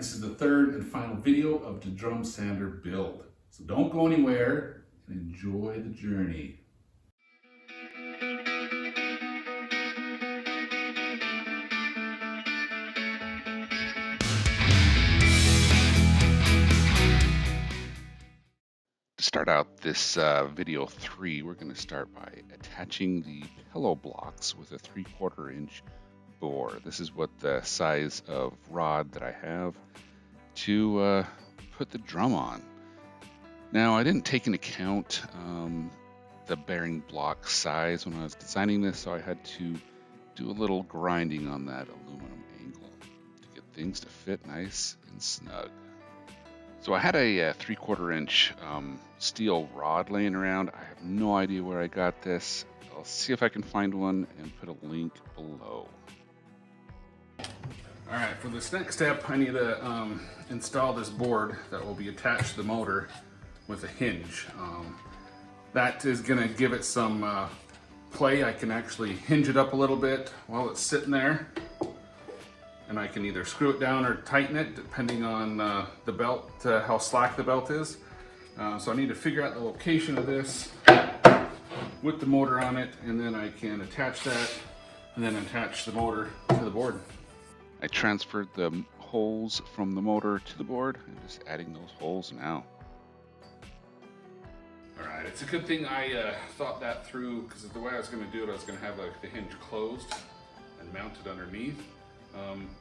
this is the third and final video of the drum sander build. So don't go anywhere and enjoy the journey. To start out this video 3, we're going to start by attaching the pillow blocks with a 3/4 inch bore. This is what the size of rod that I have to put the drum on. Now, I didn't take into account the bearing block size when I was designing this, so I had to do a little grinding on that aluminum angle to get things to fit nice and snug. So I had a 3/4 inch steel rod laying around. I have no idea where I got this. I'll see if I can find one and put a link below. All right, for this next step, I need to install this board that will be attached to the motor with a hinge. That is gonna give it some play. I can actually hinge it up a little bit while it's sitting there. And I can either screw it down or tighten it depending on the belt, how slack the belt is. So I need to figure out the location of this with the motor on it, and then I can attach that and then attach the motor to the board. I transferred the holes from the motor to the board and just adding those holes now. All right, it's a good thing I thought that through, because the way I was going to do it, I was going to have the hinge closed and mounted underneath.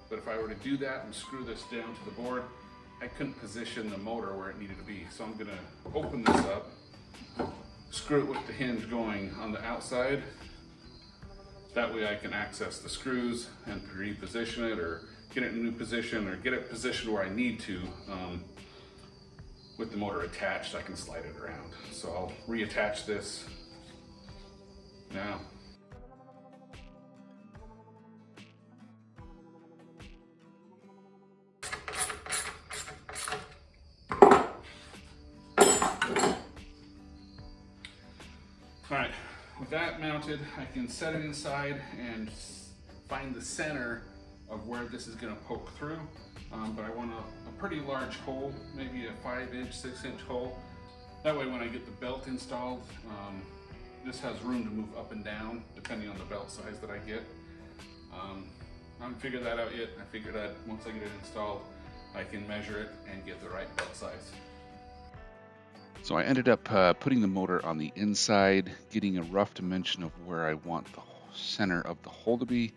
But if I were to do that and screw this down to the board, I couldn't position the motor where it needed to be. So I'm going to open this up, screw it with the hinge going on the outside. That way I can access the screws and reposition it, or get it in a new position, or get it positioned where I need to. With the motor attached, I can slide it around. So I'll reattach this now. All right, with that mounted, I can set it inside and find the center of where this is going to poke through. But I want a pretty large hole, maybe a 5-inch, 6-inch hole. That way when I get the belt installed, this has room to move up and down depending on the belt size that I get. I haven't figured that out yet. I figured that once I get it installed, I can measure it and get the right belt size. So I ended up putting the motor on the inside, getting a rough dimension of where I want the center of the hole to be,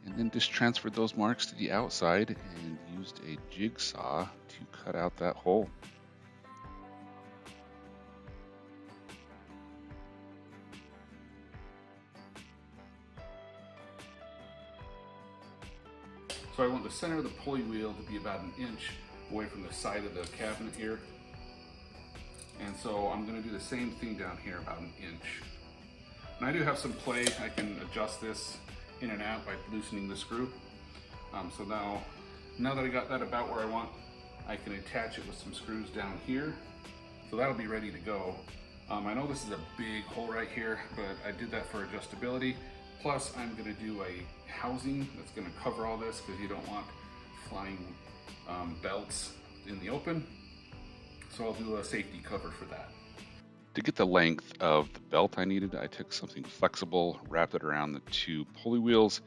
and then just transferred those marks to the outside and used a jigsaw to cut out that hole. So I want the center of the pulley wheel to be about 1 inch away from the side of the cabinet here. And so I'm going to do the same thing down here, about 1 inch. And I do have some play. I can adjust this in and out by loosening the screw. So now that I got that about where I want, I can attach it with some screws down here. So that'll be ready to go. I know this is a big hole right here, but I did that for adjustability. Plus I'm going to do a housing that's going to cover all this, because you don't want flying belts in the open. So I'll do a safety cover for that. To get the length of the belt I needed, I took something flexible, wrapped it around the 2 pulley wheels,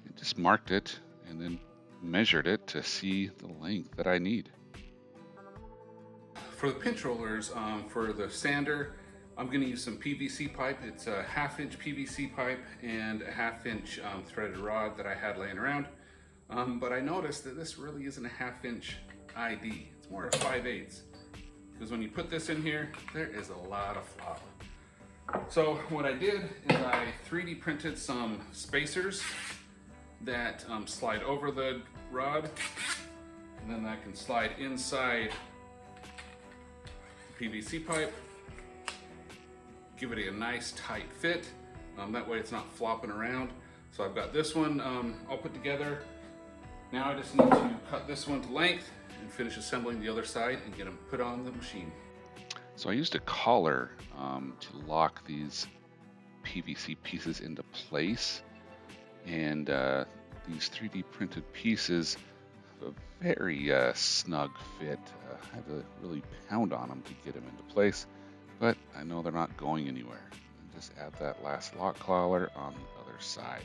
and just marked it, and then measured it to see the length that I need. For the pinch rollers, for the sander, I'm going to use some PVC pipe. It's a 1/2-inch PVC pipe and a 1/2-inch threaded rod that I had laying around. But I noticed that this really isn't a 1/2-inch ID. It's more a 5/8. Because when you put this in here, there is a lot of flop. So what I did is I 3D printed some spacers that slide over the rod, and then I can slide inside the PVC pipe, give it a nice tight fit. That way it's not flopping around. So I've got this one all put together. Now I just need to cut this one to length and finish assembling the other side and get them put on the machine. So I used a collar to lock these PVC pieces into place, and these 3D printed pieces a very snug fit. I had to really pound on them to get them into place, but I know they're not going anywhere. And just add that last lock collar on the other side.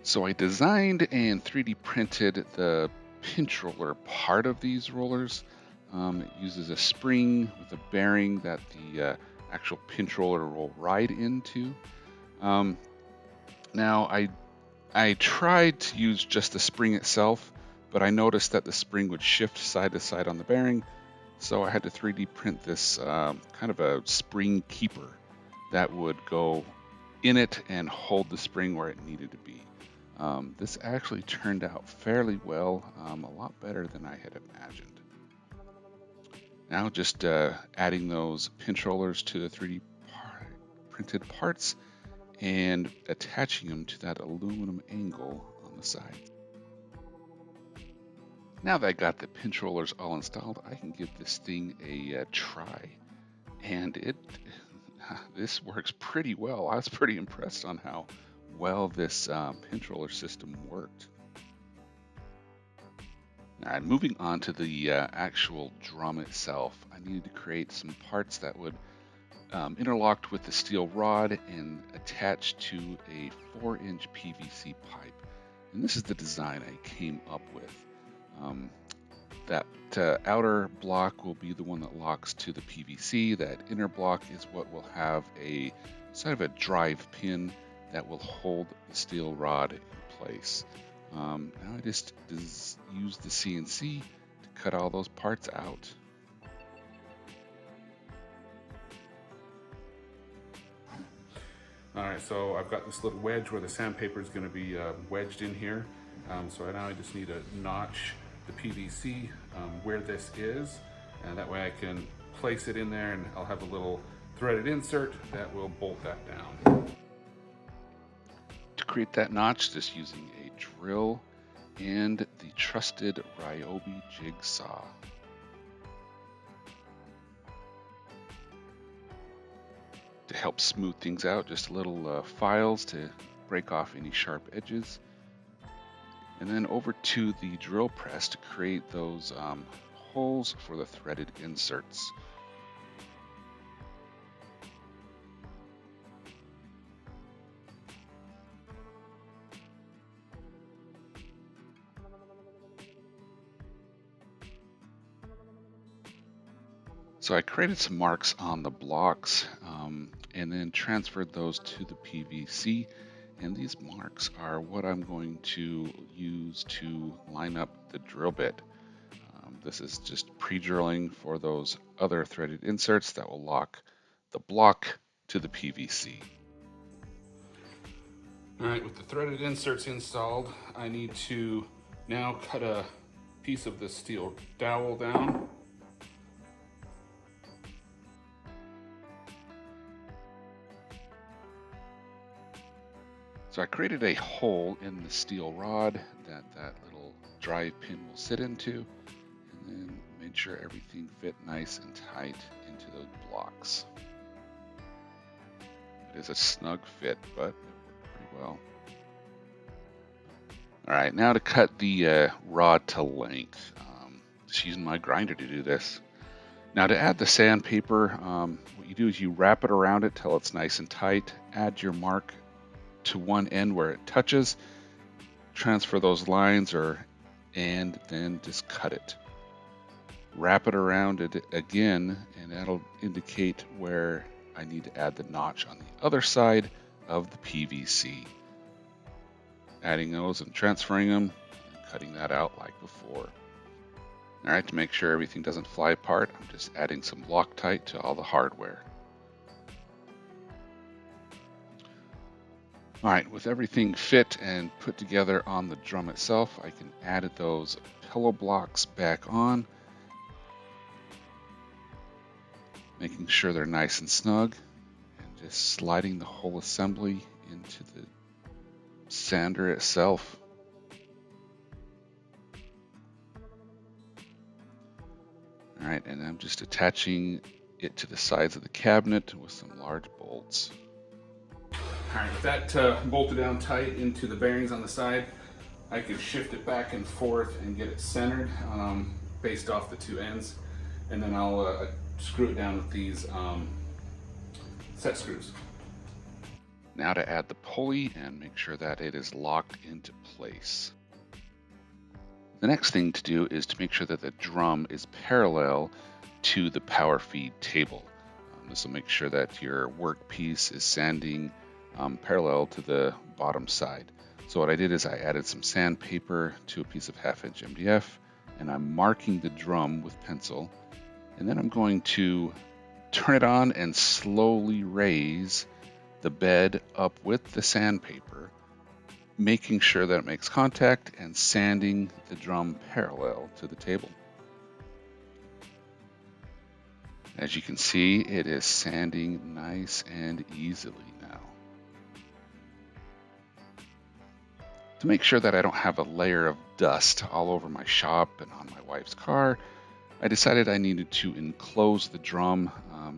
So I designed and 3D printed the pinch roller part of these rollers. It uses a spring with a bearing that the actual pinch roller will ride into. Now I tried to use just the spring itself, but I noticed that the spring would shift side to side on the bearing, so I had to 3D print this kind of a spring keeper that would go in it and hold the spring where it needed to be. This actually turned out fairly well, a lot better than I had imagined. Now just adding those pinch rollers to the 3D printed parts and attaching them to that aluminum angle on the side. Now that I got the pinch rollers all installed, I can give this thing a try. And this works pretty well. I was pretty impressed on how well this pinch roller system worked. Now, moving on to the actual drum itself, I needed to create some parts that would interlocked with the steel rod and attached to a 4-inch PVC pipe. And this is the design I came up with. That outer block will be the one that locks to the PVC. That inner block is what will have a sort of a drive pin that will hold the steel rod in place. Now I just use the CNC to cut all those parts out. Alright, so I've got this little wedge where the sandpaper is going to be wedged in here. So now I just need to notch the PVC where this is, and that way I can place it in there and I'll have a little threaded insert that will bolt that down. To create that notch, just using a drill and the trusted Ryobi jigsaw. To help smooth things out, just little files to break off any sharp edges. And then over to the drill press to create those holes for the threaded inserts. So I created some marks on the blocks and then transferred those to the PVC. And these marks are what I'm going to use to line up the drill bit. This is just pre-drilling for those other threaded inserts that will lock the block to the PVC. All right, with the threaded inserts installed, I need to now cut a piece of the steel dowel down. So I created a hole in the steel rod that little drive pin will sit into, and then made sure everything fit nice and tight into those blocks. It is a snug fit, but it worked pretty well. All right, now to cut the rod to length. Just using my grinder to do this. Now to add the sandpaper, what you do is you wrap it around it till it's nice and tight, add your mark to one end where it touches, transfer those lines and then just cut it. Wrap it around it again, and that'll indicate where I need to add the notch on the other side of the PVC. Adding those and transferring them, and cutting that out like before. All right, to make sure everything doesn't fly apart, I'm just adding some Loctite to all the hardware. All right, with everything fit and put together on the drum itself, I can add those pillow blocks back on, making sure they're nice and snug, and just sliding the whole assembly into the sander itself. All right, and I'm just attaching it to the sides of the cabinet with some large bolts. All right, with that bolted down tight into the bearings on the side, I can shift it back and forth and get it centered based off the two ends. And then I'll screw it down with these set screws. Now to add the pulley and make sure that it is locked into place. The next thing to do is to make sure that the drum is parallel to the power feed table. This will make sure that your workpiece is sanding parallel to the bottom side. So what I did is I added some sandpaper to a piece of 1/2" MDF, and I'm marking the drum with pencil. And then I'm going to turn it on and slowly raise the bed up with the sandpaper, making sure that it makes contact and sanding the drum parallel to the table. As you can see, it is sanding nice and easily now. To make sure that I don't have a layer of dust all over my shop and on my wife's car, I decided I needed to enclose the drum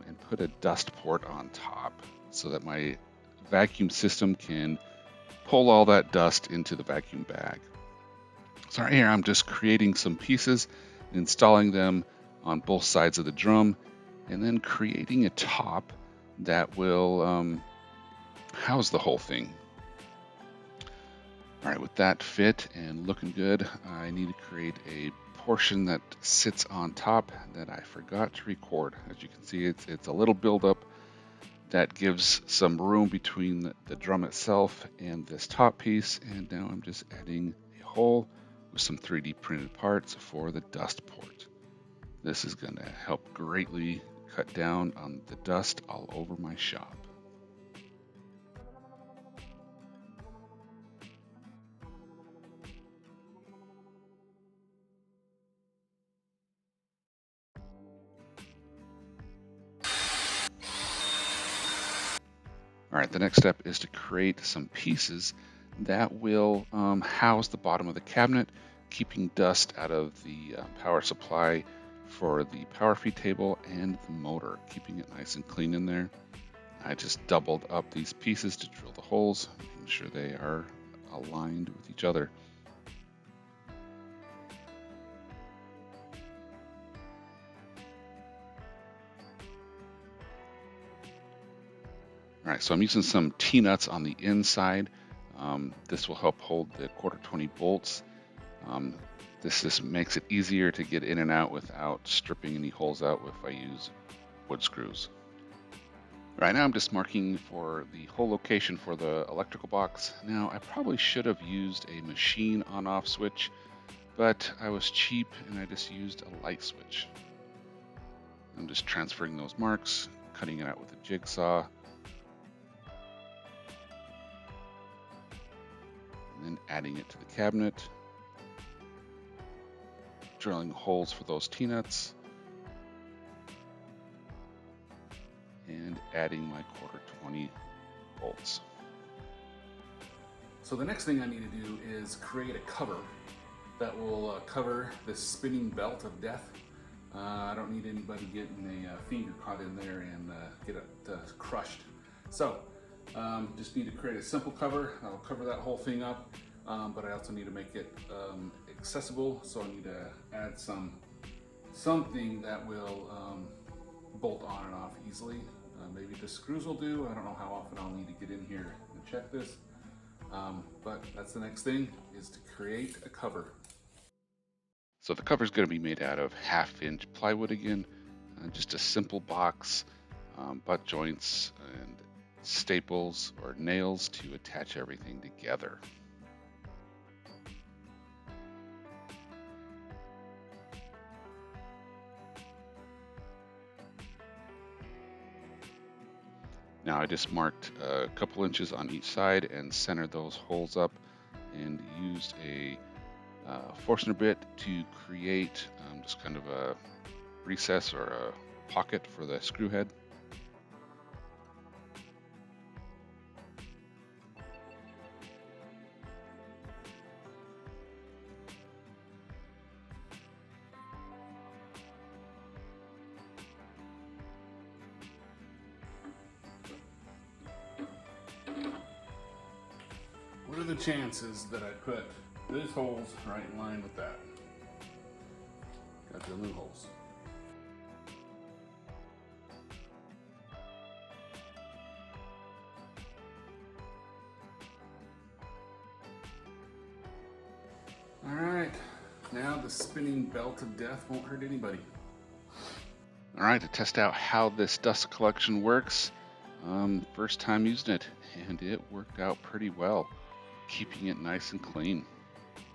and put a dust port on top so that my vacuum system can pull all that dust into the vacuum bag. So right here, I'm just creating some pieces, installing them on both sides of the drum, and then creating a top that will house the whole thing. All right, with that fit and looking good, I need to create a portion that sits on top that I forgot to record. As you can see, it's a little buildup that gives some room between the drum itself and this top piece. And now I'm just adding a hole with some 3D printed parts for the dust port. This is going to help greatly cut down on the dust all over my shop. All right, the next step is to create some pieces that will house the bottom of the cabinet, keeping dust out of the power supply for the power feed table and the motor, keeping it nice and clean in there. I just doubled up these pieces to drill the holes, making sure they are aligned with each other. All right, so I'm using some T-nuts on the inside. This will help hold the 1/4 bolts. This just makes it easier to get in and out without stripping any holes out if I use wood screws. Right now I'm just marking for the whole location for the electrical box. Now I probably should have used a machine on-off switch, but I was cheap and I just used a light switch. I'm just transferring those marks, cutting it out with a jigsaw, and then adding it to the cabinet, drilling holes for those T-nuts, and adding my 1/4 bolts. So the next thing I need to do is create a cover that will cover this spinning belt of death. I don't need anybody getting a finger caught in there and get it crushed. So just need to create a simple cover. I'll cover that whole thing up, but I also need to make it accessible. So I need to add something that will bolt on and off easily. Maybe the screws will do. I don't know how often I'll need to get in here and check this. But that's the next thing, is to create a cover. So the cover is going to be made out of 1/2" plywood again, just a simple box, butt joints and staples or nails to attach everything together. Now I just marked a couple inches on each side and centered those holes up and used a Forstner bit to create just kind of a recess or a pocket for the screw head. are the chances that I put these holes right in line with that? Got the new holes. All right, now the spinning belt of death won't hurt anybody. All right, to test out how this dust collection works, first time using it, and it worked out pretty well, keeping it nice and clean.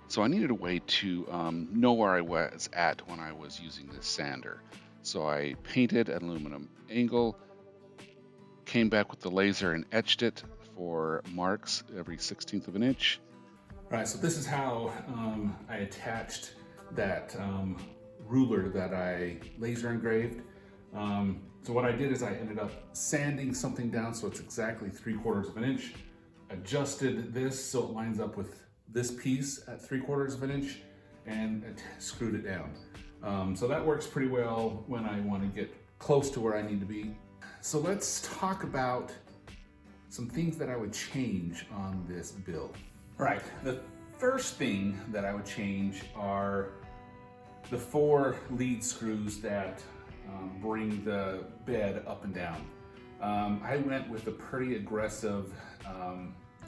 So I needed a way to know where I was at when I was using this sander. So I painted an aluminum angle, came back with the laser and etched it for marks every 1/16 of an inch. All right, so this is how I attached that ruler that I laser engraved. So what I did is I ended up sanding something down so it's exactly 3/4 of an inch, adjusted this so it lines up with this piece at 3/4 of an inch, and screwed it down. So that works pretty well when I want to get close to where I need to be. So let's talk about some things that I would change on this build. All right, the first thing that I would change are the 4 lead screws that bring the bed up and down. I went with a pretty aggressive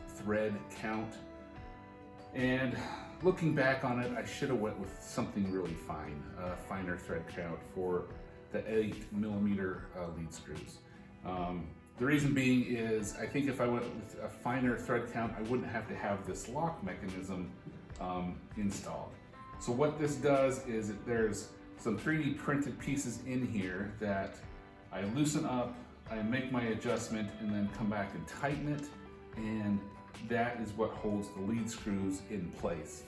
thread count, and looking back on it, I should have went with something really fine, a finer thread count for the 8mm lead screws. The reason being is I think if I went with a finer thread count, I wouldn't have to have this lock mechanism installed. So what this does is there's some 3D printed pieces in here that I loosen up, I make my adjustment, and then come back and tighten it, and that is what holds the lead screws in place.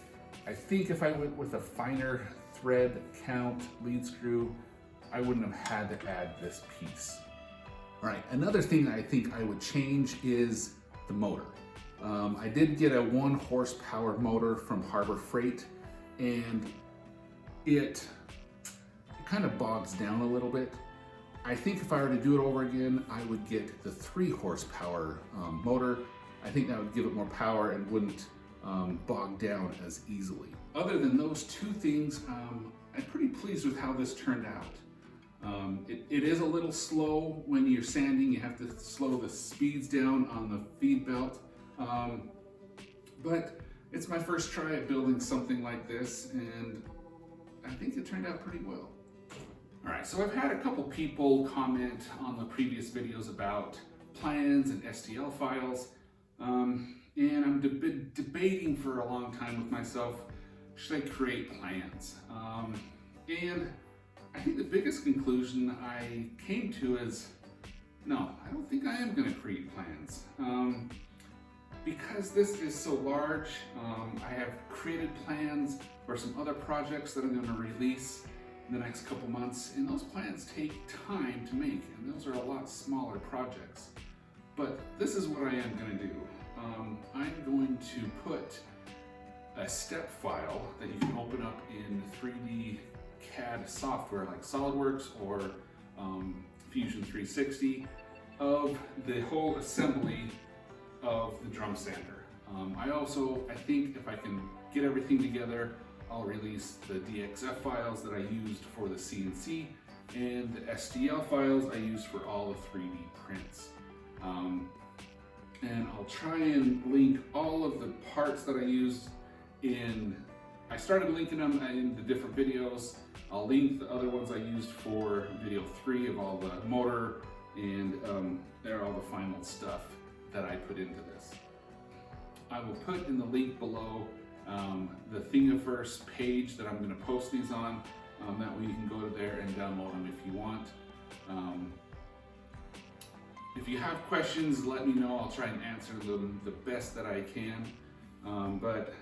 I think if I went with a finer thread count lead screw, I wouldn't have had to add this piece. All right, another thing I think I would change is the motor. I did get a 1 horsepower motor from Harbor Freight, and it kind of bogs down a little bit. I think if I were to do it over again, I would get the 3 horsepower motor. I think that would give it more power and wouldn't bog down as easily. Other than those 2 things, I'm pretty pleased with how this turned out. It is a little slow when you're sanding. You have to slow the speeds down on the feed belt. But it's my first try at building something like this, and I think it turned out pretty well. All right, so I've had a couple people comment on the previous videos about plans and STL files, and I've been debating for a long time with myself, should I create plans? And I think the biggest conclusion I came to is, no, I don't think I am going to create plans. Because this is so large, I have created plans for some other projects that I'm going to release in the next couple months, and those plans take time to make, and those are a lot smaller projects. But this is what I am going to do. I'm going to put a step file that you can open up in 3D CAD software like SolidWorks or Fusion 360 of the whole assembly of the drum sander. I think if I can get everything together, I'll release the DXF files that I used for the CNC and the STL files I used for all the 3D prints. And I'll try and link all of the parts that I used I started linking them in the different videos. I'll link the other ones I used for video 3 of all the motor and they're all the final stuff that I put into this. I will put in the link below the Thingiverse page that I'm going to post these on. That way you can go to there and download them if you want. If you have questions, let me know. I'll try and answer them the best that I can. But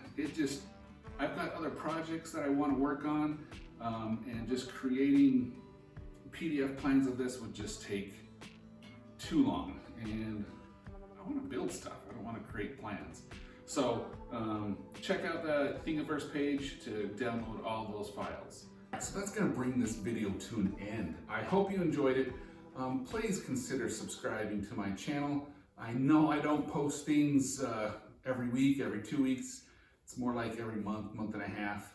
I've got other projects that I want to work on, and just creating PDF plans of this would just take too long. And I want to build stuff. I don't want to create plans. So check out the Thingiverse page to download all those files. So that's going to bring this video to an end. I hope you enjoyed it. Please consider subscribing to my channel. I know I don't post things every week, every 2 weeks. It's more like every month, month and a half.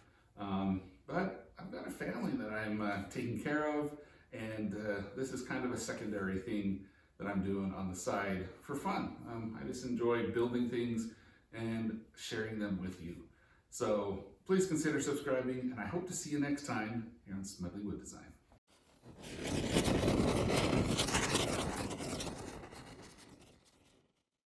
But I've got a family that I'm taking care of, and this is kind of a secondary thing that I'm doing on the side for fun. I just enjoy building things and sharing them with you. So please consider subscribing, and I hope to see you next time here on Smedley Wood Design.